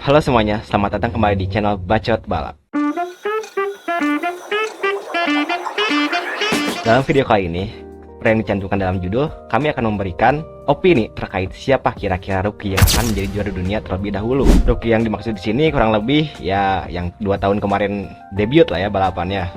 Halo semuanya, selamat datang kembali di channel Bacot Balap. Dalam video kali ini, seperti yang dicantumkan dalam judul, kami akan memberikan opini terkait siapa kira-kira rookie yang akan menjadi juara dunia terlebih dahulu. Rookie yang dimaksud di sini kurang lebih ya yang 2 tahun kemarin debut lah ya balapannya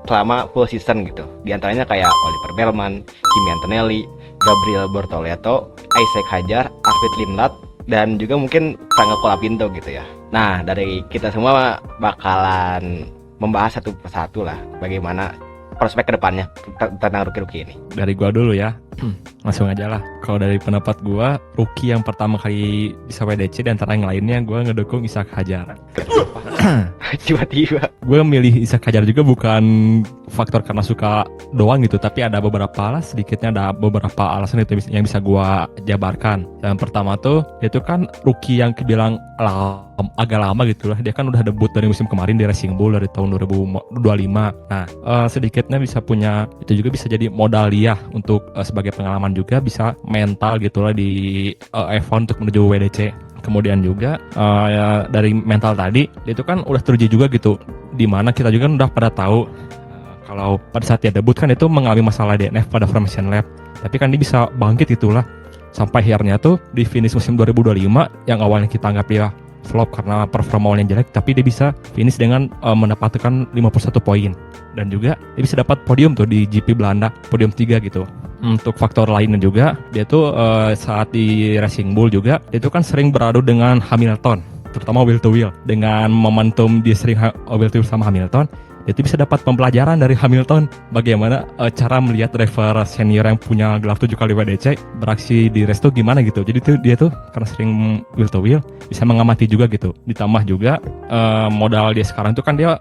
selama full season gitu. Di antaranya kayak Oliver Bellman, Kimi Antonelli, Gabriel Bortoleto, Isaac Hadjar, Arvid Lindlat, dan juga mungkin Rangel Colapinto gitu ya. Nah, dari kita semua bakalan membahas satu persatu lah bagaimana prospek kedepannya tentang rookie-rookie ini. Dari gua dulu ya. Langsung aja lah. Kalau dari pendapat gua, rookie yang pertama kali bisa WDC dan antara yang lainnya gua ngedukung Isaac Hadjar. Tiba-tiba Gue milih Isaac Hadjar juga bukan faktor karena suka doang gitu, tapi ada sedikitnya ada beberapa alasan itu yang bisa gua jabarkan. Yang pertama tuh, dia tuh kan rookie yang kebilang agak lama gitu lah. Dia kan udah debut dari musim kemarin di Racing Bull dari tahun 2025. Nah, sedikitnya bisa punya, itu juga bisa jadi modal dia untuk sebagai pengalaman, juga bisa mental gitu lah di F1 untuk menuju WDC. Kemudian juga ya dari mental tadi, dia itu kan udah teruji juga gitu, dimana kita juga udah pada tahu kalau pada saat dia debut kan itu mengalami masalah DNF pada formation lap, tapi kan dia bisa bangkit gitulah sampai akhirnya tuh di finish musim 2025 yang awalnya kita anggap dia flop karena performa awalnya jelek, tapi dia bisa finish dengan mendapatkan 51 poin, dan juga dia bisa dapat podium tuh di GP Belanda, podium 3 gitu. Untuk faktor lainnya juga, dia tuh saat di Racing Bull juga, dia tuh kan sering beradu dengan Hamilton, terutama wheel to wheel. Dengan momentum dia sering wheel to wheel sama Hamilton, dia tuh bisa dapat pembelajaran dari Hamilton bagaimana cara melihat driver senior yang punya gelar 7 kali WDC beraksi di race tuh gimana gitu. Jadi tuh dia tuh karena sering wheel to wheel bisa mengamati juga gitu. Ditambah juga modal dia sekarang tuh kan dia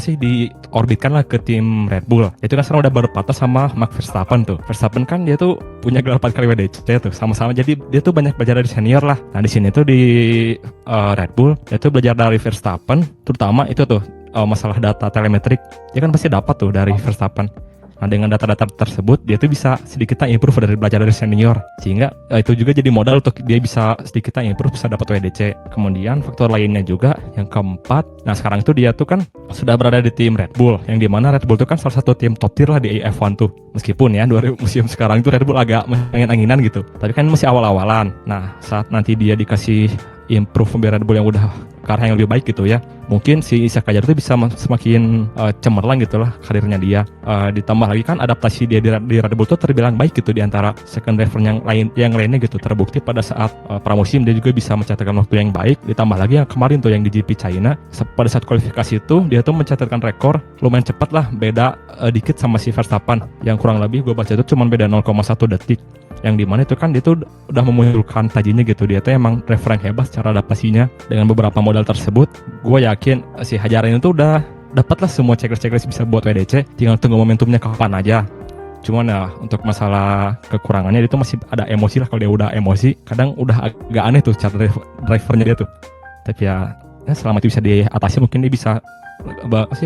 diorbitkan lah ke tim Red Bull. Itu kan sekarang udah berpatas sama Max Verstappen tuh. Verstappen kan dia tuh punya gelar 4 kali WDC tuh sama-sama, jadi dia tuh banyak belajar dari senior lah. Nah di sini tuh di Red Bull dia tuh belajar dari Verstappen, terutama itu tuh masalah data telemetrik. Dia kan pasti dapat tuh dari Verstappen. Nah dengan data-data tersebut dia tuh bisa sedikitnya improve dari belajar dari senior, sehingga itu juga jadi modal untuk dia bisa sedikitnya improve, bisa dapat WDC. Kemudian faktor lainnya juga yang keempat, nah sekarang itu dia tuh kan sudah berada di tim Red Bull, yang dimana Red Bull tuh kan salah satu tim top tier lah di F1 tuh. Meskipun ya 2000 musim sekarang itu Red Bull agak angin-anginan gitu, tapi kan masih awal-awalan. Nah saat nanti dia dikasih improve Red Bull yang udah ke arah yang lebih baik gitu ya, mungkin si Isaac Hadjar itu bisa semakin cemerlang gitulah karirnya dia. Ditambah lagi kan adaptasi dia di Red Bull tuh terbilang baik gitu di antara second driver yang lainnya gitu. Terbukti pada saat pramusim dia juga bisa mencatatkan waktu yang baik. Ditambah lagi yang kemarin tuh yang di GP China, pada saat kualifikasi itu dia tuh mencatatkan rekor lumayan cepat lah, beda dikit sama si Verstappen yang kurang lebih gue baca itu cuma beda 0,1 detik. Yang dimana itu kan dia tuh udah memunculkan tajinya gitu. Dia tuh emang driver yang hebat secara adaptasinya. Dengan beberapa modal tersebut, gue yakin si Hadjar ini tuh udah dapat lah semua checklist bisa buat WDC, tinggal tunggu momentumnya kapan aja. Cuman ya untuk masalah kekurangannya dia tuh masih ada emosi lah. Kalau dia udah emosi kadang udah agak aneh tuh cara drivernya dia tuh. Tapi ya selama itu bisa diatasi, mungkin dia bisa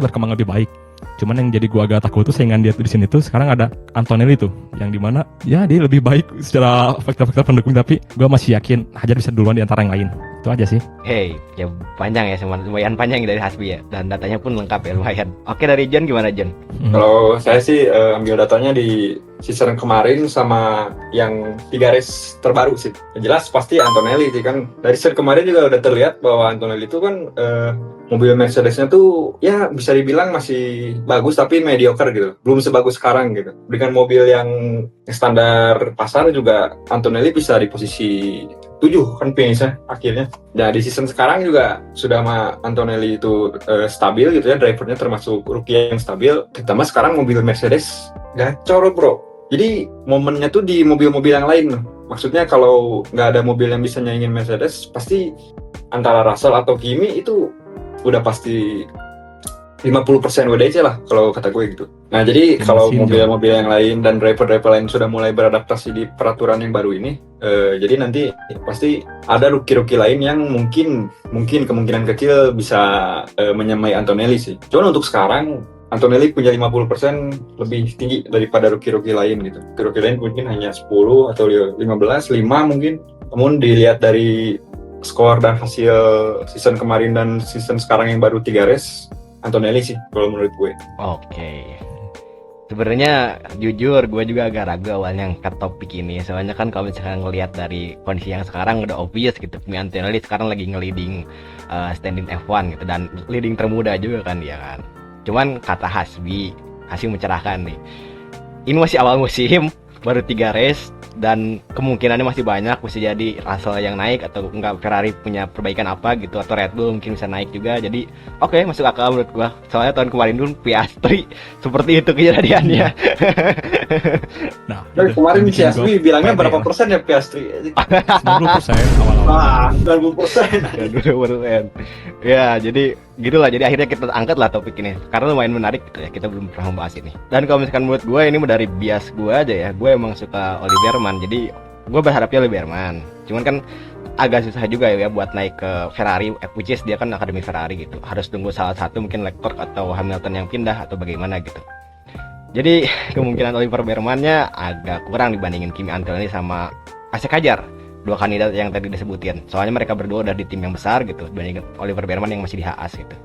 berkembang lebih baik. Cuman yang jadi gua agak takut tuh saingan dia tuh di sini tuh sekarang ada Antonelli tuh, yang dimana ya dia lebih baik secara faktor-faktor pendukung, tapi gua masih yakin Hadjar bisa duluan di antara yang lain. Itu aja sih. Hey, ya panjang ya, lumayan panjang dari Hasbi ya, dan datanya pun lengkap ya, lumayan. Oke, dari John gimana John? Kalau saya sih ambil datanya di season kemarin sama yang 3 race terbaru sih. Yang jelas pasti Antonelli sih kan. Dari season kemarin juga udah terlihat bahwa Antonelli itu kan mobil Mercedes-nya tuh ya bisa dibilang masih bagus tapi mediocre gitu. Belum sebagus sekarang gitu. Dengan mobil yang standar pasar juga Antonelli bisa di posisi 7 kan finishnya akhirnya. Nah di season sekarang juga sudah sama Antonelli itu stabil gitu ya, drivernya termasuk rookie yang stabil. Ditambah sekarang mobil Mercedes gacor bro. Jadi momennya tuh di mobil-mobil yang lain. Maksudnya kalau nggak ada mobil yang bisa nyaingin Mercedes, pasti antara Russell atau Kimi itu udah pasti 50% WDC lah kalau kata gue gitu. Nah jadi kalau mobil-mobil yang lain dan driver-driver lain sudah mulai beradaptasi di peraturan yang baru ini, jadi nanti pasti ada rookie-rookie lain yang mungkin kemungkinan kecil bisa menyamai Antonelli sih. Cuman untuk sekarang Antonelli punya 50% lebih tinggi daripada rookie-rookie lain gitu. Rookie lain mungkin hanya 10 atau 15, 5 mungkin. Namun dilihat dari skor dan hasil season kemarin dan season sekarang yang baru 3 race, Antonelli sih kalau menurut gue. Oke. Sebenarnya jujur gue juga agak ragu awalnya angkat topik ini. Soalnya kan kalau misalkan ngelihat dari kondisi yang sekarang udah obvious gitu. Kimi Antonelli sekarang lagi nge-leading standing F1 gitu dan leading termuda juga kan dia kan. Cuman kata Hasbi mencerahkan nih. Ini masih awal musim, baru 3 race dan kemungkinannya masih banyak, bisa jadi Russell yang naik atau enggak Ferrari punya perbaikan apa gitu atau Red Bull mungkin bisa naik juga. Jadi oke, masuk akal menurut gua. Soalnya tahun kemarin dulu Piastri seperti itu kejadiannya. Nah, Dari kemarin bikin Piastri gua bilangnya pede berapa lah. persen ya Piastri? 90% awal-awal. 90%. 20%. Ya, jadi gitulah. Jadi akhirnya kita angkat lah topik ini karena lumayan menarik gitu ya. Kita belum pernah membahas ini. Dan kalau misalkan menurut gue ini dari bias gue aja ya. Gue emang suka Oliver Berman. Jadi gue berharapnya Oliver Berman. Cuman kan agak susah juga ya buat naik ke Ferrari, which is dia kan akademi Ferrari gitu. Harus tunggu salah satu mungkin Leclerc atau Hamilton yang pindah atau bagaimana gitu. Jadi kemungkinan Oliver Berman-nya agak kurang dibandingin Kimi Antonelli sama Asek Hajar, dua kandidat yang tadi disebutin. Soalnya mereka berdua udah di tim yang besar gitu dibandingin Oliver Berman yang masih di Haas gitu.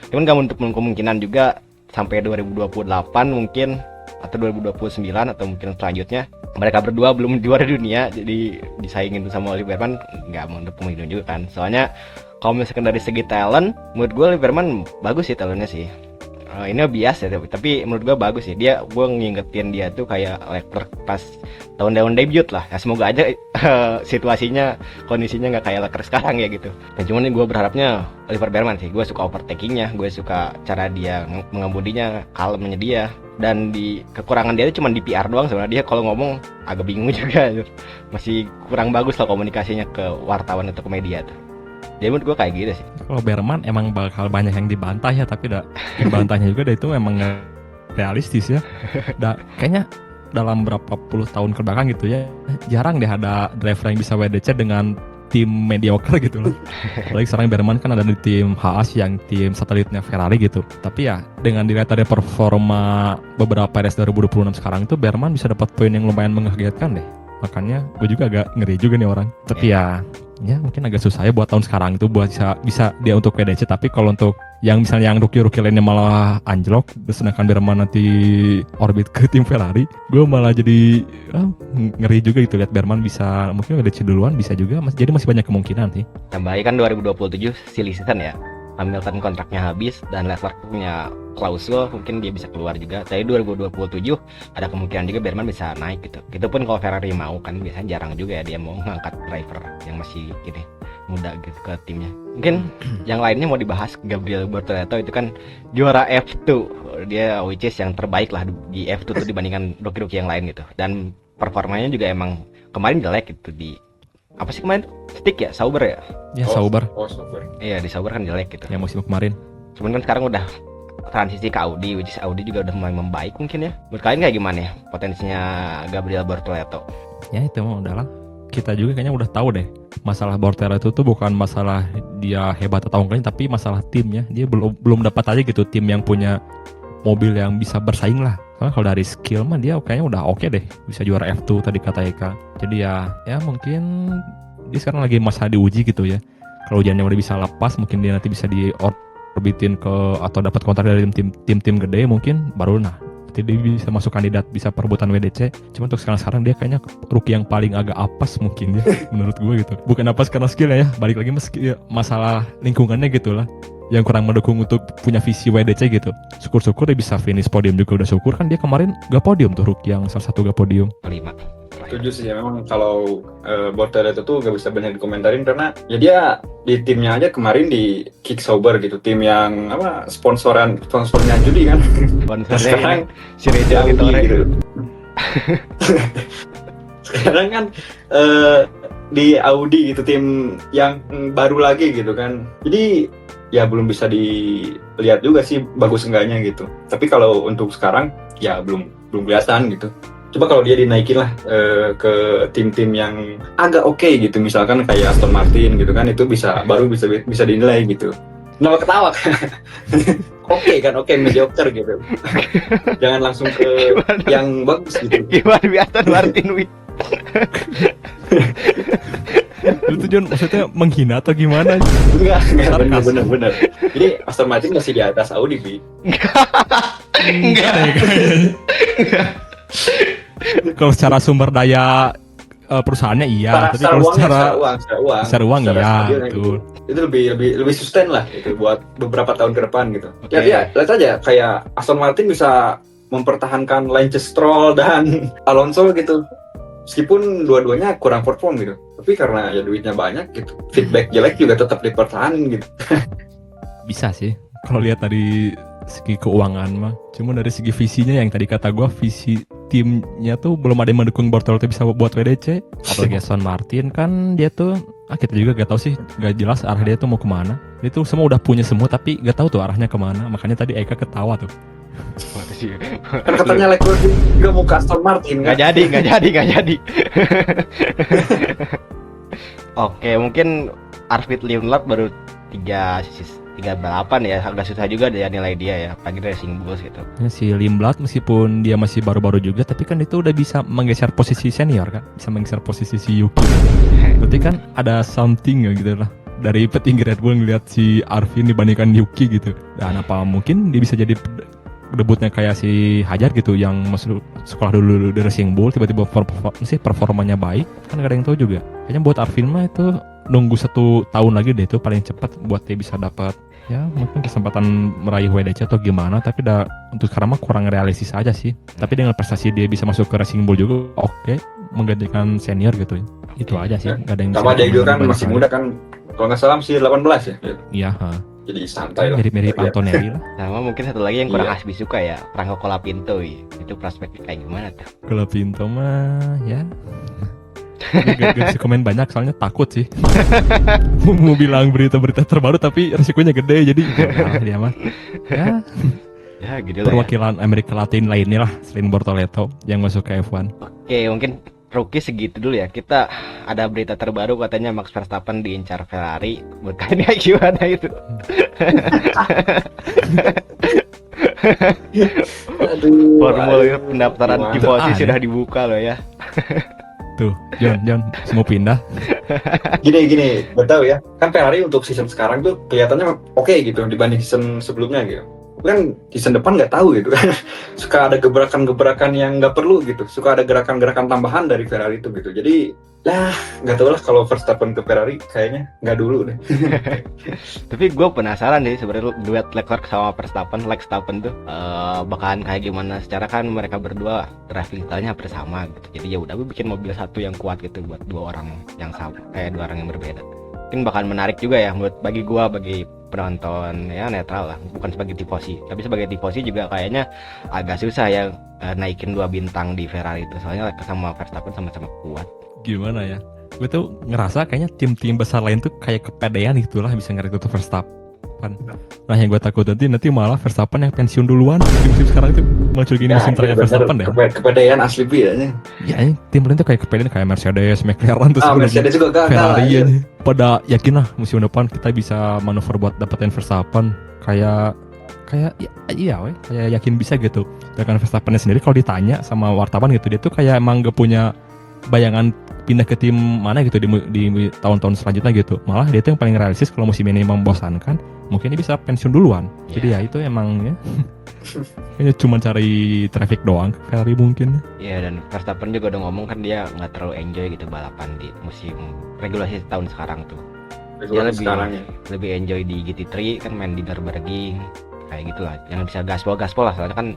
Cuman gak untuk kemungkinan juga sampai 2028 mungkin atau 2029 atau mungkin selanjutnya mereka berdua belum juara dunia, jadi disaingin sama Oliver Berman nggak mau untuk kemungkinan juga kan. Soalnya kalau misalkan dari segi talent, menurut gue Oliver Berman bagus sih talentnya sih. Ini bias ya, tapi menurut gue bagus sih. Gue ngingetin dia tuh kayak Leclerc pas tahun-tahun debut lah. Ya, semoga aja situasinya, kondisinya nggak kayak Leclerc sekarang ya gitu. Dan cuman gue berharapnya Oliver Berman sih. Gue suka overtakingnya, gue suka cara dia mengemudinya, kalemnya dia. Dan di kekurangan dia itu cuma di PR doang sebenarnya. Dia kalau ngomong agak bingung juga, masih kurang bagus lah komunikasinya ke wartawan atau ke media tuh. Jadi menurut gue kayak gitu sih. Kalau Berman emang bakal banyak yang dibantah ya, tapi dibantahnya juga itu memang nggak realistis ya. Kayaknya dalam berapa puluh tahun kebelakang gitu ya, jarang deh ada driver yang bisa WDC dengan tim mediocre gitu loh. Apalagi sekarang Berman kan ada di tim Haas yang tim satelitnya Ferrari gitu. Tapi ya dengan dilihat dari performa beberapa race 2026 sekarang itu Berman bisa dapat poin yang lumayan mengagetkan deh. Makanya gue juga agak ngeri juga nih orang. Tapi ya mungkin agak susah ya buat tahun sekarang itu buat bisa dia untuk WDC. Tapi kalau untuk yang misalnya yang rookie lainnya malah anjlok, sedangkan Berman nanti orbit ke tim Ferrari, gue malah jadi ngeri juga gitu lihat Berman bisa mungkin WDC duluan, bisa juga jadi masih banyak kemungkinan sih. Tambahnya kan 2027 silly season ya. Hamilton kontraknya habis dan Leclerc punya klausul, mungkin dia bisa keluar juga. Tapi 2027 ada kemungkinan juga Berman bisa naik gitu. Itu pun kalau Ferrari mau kan, biasanya jarang juga ya dia mau ngangkat driver yang masih gini muda gitu ke timnya. Mungkin yang lainnya mau dibahas, Gabriel Bortoleto itu kan juara F2, dia which is yang terbaik lah di F2 tuh dibandingkan rookie-rookie yang lain gitu. Dan performanya juga emang kemarin jelek gitu di apa sih kemarin? Stick ya? Sauber ya? Ya Sauber. Sauber. Iya di Sauber kan jelek gitu. Yang musim kemarin. Cuman kan sekarang udah transisi ke Audi, which is Audi juga udah mulai membaik mungkin ya. Menurut kalian kayak gimana ya potensinya Gabriel Bortoleto? Ya itu mah udahlah. Kita juga kayaknya udah tahu deh. Masalah Bortoleto tuh bukan masalah dia hebat atau enggaknya, tapi masalah timnya. Dia belum dapat aja gitu tim yang punya mobil yang bisa bersaing lah. Karena kalau dari skill mah dia kayaknya udah oke deh, bisa juara F2 tadi kata Eka. Jadi ya mungkin dia sekarang lagi masa diuji gitu ya. Kalau ujiannya udah bisa lepas, mungkin dia nanti bisa diorbitin ke atau dapat kontrak dari tim-tim gede mungkin baru nanti dia bisa masuk kandidat, bisa perebutan WDC. Cuma untuk sekarang dia kayaknya rookie yang paling agak apes mungkin ya menurut gue gitu. Bukan apes karena skillnya ya, balik lagi masalah lingkungannya gitu lah yang kurang mendukung untuk punya visi WDC gitu. Syukur-syukur dia bisa finish podium juga, udah syukur kan dia kemarin gak podium tuh rookie yang salah satu gak podium. 5. Setuju sih ya, memang kalau Bortoleto tuh gak bisa banyak dikomentarin karena ya dia di timnya aja kemarin di Kick Sauber gitu, tim yang sponsornya judi kan. Sekarang si Reja gitu. Sekarang kan di Audi gitu, tim yang baru lagi gitu kan. Jadi ya belum bisa dilihat juga sih bagus enggaknya gitu. Tapi kalau untuk sekarang ya belum kelihatan gitu. Coba kalau dia dinaikin lah ke tim-tim yang agak oke gitu, misalkan kayak Aston Martin gitu kan, itu baru bisa dinilai gitu. Kenapa ketawa? Oke, mediocre gitu. Jangan langsung ke yang bagus gitu. Gimana Aston Martin Itu John maksudnya menghina atau gimana? Enggak, Sarkas. bener. Jadi Aston Martin masih di atas Audi, Bi. Enggak deh kayaknya. Kalau secara sumber daya perusahaannya iya, tapi kalau secara uang iya, stabil, betul. Itu lebih sustain lah itu buat beberapa tahun ke depan gitu. Oke. Ya, lihat aja kayak Aston Martin bisa mempertahankan Lance Stroll dan Alonso gitu. Meskipun dua-duanya kurang perform gitu. Tapi karena ya duitnya banyak gitu. Feedback jelek juga tetap dipertahanin gitu. Bisa sih kalau lihat dari segi keuangan mah. Cuma dari segi visinya yang tadi kata gua, visi timnya tuh belum ada yang mendukung Bortoleto bisa buat WDC. Apalagi Aston Martin kan dia tuh kita juga gak tahu sih, gak jelas arah dia tuh mau kemana. Dia tuh semua udah punya semua tapi gak tahu tuh arahnya kemana. Makanya tadi Eka ketawa tuh. Kan katanya Leclerc juga mau ke Aston Martin kan? Nggak jadi. Oke, mungkin Arvid Leonard baru 3 balapan ya, agak susah juga dia nilai dia ya, apalagi Racing Bulls gitu. Ya, si Lindblad meskipun dia masih baru-baru juga, tapi kan itu udah bisa menggeser posisi senior kan, bisa menggeser posisi si Yuki. Berarti kan ada something ya gitu lah. Dari petinggi Red Bull ngeliat si Arvin dibandingkan Yuki gitu. Dan apa mungkin dia bisa jadi debutnya kayak si Hajar gitu, yang masuk sekolah dulu di Racing Bull, tiba-tiba performanya baik, kan gak ada yang tahu juga. Kayaknya buat Arvin mah itu nunggu 1 tahun lagi deh itu paling cepat buat dia bisa dapat ya mungkin kesempatan meraih WDC atau gimana, tapi untuk sekarang mah kurang realistis aja sih. Tapi dengan prestasi dia bisa masuk ke Racing Bull juga oke, menggantikan senior gitu. Itu aja sih, gak ada yang sama dia juga kan masih muda kan, kalau nggak salah masih 18 ya. Iya, jadi santai lah. Mirip-mirip Antonelli lah. Sama mungkin satu lagi yang kurang Asbi suka ya, Franco Colapinto ya. Itu prospeknya kayak gimana tuh? Kalau Pinto mah ya gak bisa komen banyak soalnya takut sih. Mau bilang berita-berita terbaru tapi risikonya gede, jadi dia mah Ya gitu lah. Perwakilan Amerika Latin lainnya lah selain Bortoleto yang masuk ke F1. Oke, mungkin rookie segitu dulu ya. Kita ada berita terbaru katanya Max Verstappen diincar Ferrari. Bukannya gimana itu? Formulir pendaftaran tifosi sudah dibuka loh ya. Tuh, John, semua pindah. Gini, betul ya. Kan Ferrari untuk season sekarang tuh kelihatannya oke gitu dibanding season sebelumnya gitu. Kan season depan nggak tahu gitu kan. Suka ada gebrakan-gebrakan yang nggak perlu gitu. Suka ada gerakan-gerakan tambahan dari Ferrari itu gitu. Jadi nggak tahu lah kalau Verstappen ke Ferrari kayaknya nggak dulu deh. Tapi gue penasaran sih sebenarnya duet Leclerc sama Verstappen tuh bakalan kayak gimana. Secara kan mereka berdua driving style-nya hampir sama gitu. Jadi ya udah bikin mobil satu yang kuat gitu buat dua orang yang sama, dua orang yang berbeda. Mungkin bakalan menarik juga ya bagi penonton ya, netral lah, bukan sebagai tifosi. Tapi sebagai tifosi juga kayaknya agak susah ya naikin 2 bintang di Ferrari itu. Soalnya sama Verstappen sama-sama kuat. Gimana ya? Gue tuh ngerasa kayaknya tim-tim besar lain tuh kayak kepedean gitulah bisa ngerekrut Verstappen. Nah yang gue takut nanti malah Verstappen yang pensiun duluan. Tim-tim sekarang itu muncul gini musim terakhir Verstappen deh. Kepedean asli biasanya. Ya tim lain tuh kayak kepedean kayak Mercedes, McLaren tuh Mercedes juga gagal. Ferrari ya. Pada yakin lah musim depan kita bisa manuver buat dapetin Verstappen. Kayak yakin bisa gitu. Dengan Verstappennya sendiri kalau ditanya sama wartawan gitu, dia tuh kayak emang gak punya bayangan pindah ke tim mana gitu di tahun-tahun selanjutnya gitu. Malah dia tuh yang paling realistis kalau musim ini membosankan, mungkin dia bisa pensiun duluan. Jadi ya itu emang ya kayaknya cuma cari traffic doang Ferrari mungkin. Iya, dan Verstappen juga udah ngomong kan dia nggak terlalu enjoy gitu balapan di musim regulasi tahun sekarang tuh. Dia lebih enjoy di GT3 kan, main di Nürburgring kayak gitulah, yang bisa gaspol lah. Soalnya kan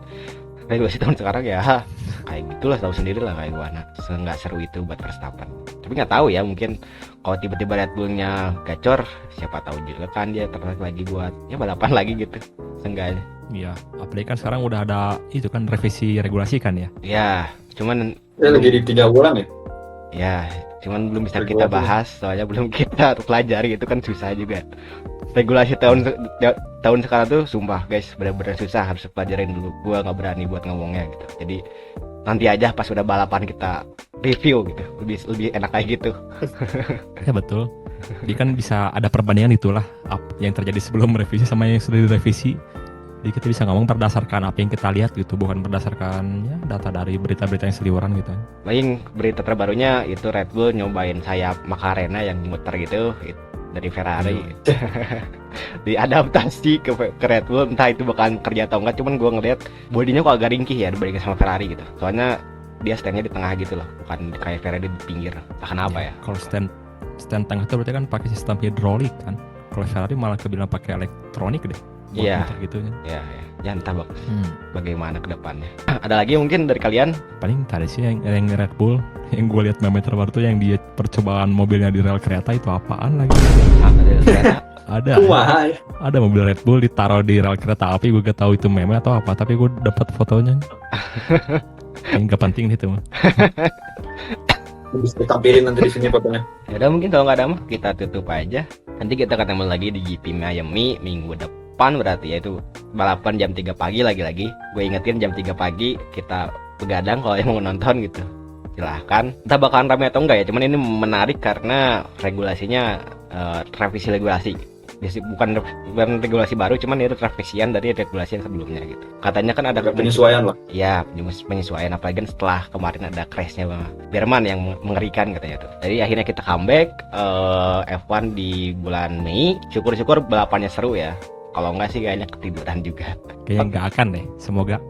regulasi tahun sekarang ya kayak gitulah, tahu sendiri lah kayak gimana. Nggak seru itu buat Verstappen. Tapi nggak tahu ya, mungkin kalau tiba-tiba Red Bull-nya gacor, siapa tahu juga kan dia tertarik lagi buat ya balapan lagi gitu. Seenggaknya. Iya, apalagi kan sekarang udah ada itu kan revisi regulasi kan ya. Ya, cuman lagi di 3 bulan ya. Ya, cuman belum bisa kita bahas soalnya belum kita pelajari, itu kan susah juga. Regulasi tahun sekarang tuh sumpah guys, benar-benar susah, harus pelajarin dulu. Gua nggak berani buat ngomongnya gitu. Jadi nanti aja pas udah balapan kita review gitu, lebih enak kayak gitu. Ya betul. Jadi kan bisa ada perbandingan itulah yang terjadi sebelum revisi sama yang sudah direvisi. Jadi kita bisa ngomong berdasarkan apa yang kita lihat gitu, bukan berdasarkan ya data dari berita-berita yang seliweran gitu. Paling berita terbarunya itu Red Bull nyobain sayap Macarena yang muter gitu dari Ferrari. Diadaptasi ke Red Bull, entah itu bakalan kerja atau enggak, cuman gue ngeliat bodinya kok agak ringkih ya dibandingkan sama Ferrari gitu. Soalnya dia standnya di tengah gitu loh, bukan kayak Ferrari di pinggir. Entah kenapa ya. Kalau stand tengah itu berarti kan pakai sistem hidrolik kan. Kalau Ferrari malah kebilang pakai elektronik deh. Buat Iya. muter gitu ya. Ya entah bagaimana ke depannya. Ada lagi mungkin dari kalian? Paling tadi sih yang Red Bull yang gue lihat meme terbaru tuh yang dia percobaan mobilnya di rel kereta itu apaan lagi? Ada Wah, ada mobil Red Bull ditaruh di rel kereta api, gue gak tahu itu meme atau apa, tapi gue dapat fotonya. Yang gak penting itu mah. bisa ditampilin nanti di sini fotonya. Ya udah mungkin kalau nggak ada mah kita tutup aja. Nanti kita ketemu lagi di GP Miami minggu depan, berarti yaitu balapan jam 3 pagi lagi-lagi. Gue ingetin jam 3 pagi kita begadang kalau yang mau nonton gitu. Silahkan. Entah bakalan ramai atau enggak ya, cuman ini menarik karena regulasinya revisi regulasi. Biasanya bukan regulasi baru, cuman itu revisian dari regulasi yang sebelumnya gitu. Katanya kan ada Penyesuaian lah. ya penyesuaian, apalagi kan setelah kemarin ada crashnya Jerman yang mengerikan katanya tuh. Jadi akhirnya kita comeback F1 di bulan Mei. Syukur-syukur balapannya seru ya. Kalau enggak sih kayaknya ketiduran juga. Kayaknya nggak akan deh, semoga.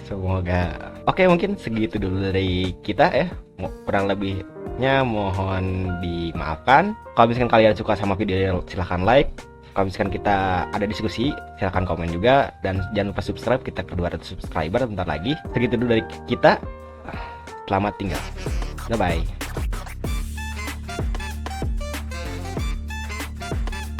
Semoga. Oke, mungkin segitu dulu dari kita ya. Kurang lebihnya mohon dimaafkan. Kalau misalkan kalian suka sama video ini, silahkan like. Kalau misalkan kita ada diskusi, silahkan komen juga. Dan jangan lupa subscribe, kita ke 200 subscriber bentar lagi. Segitu dulu dari kita. Selamat tinggal. Bye-bye.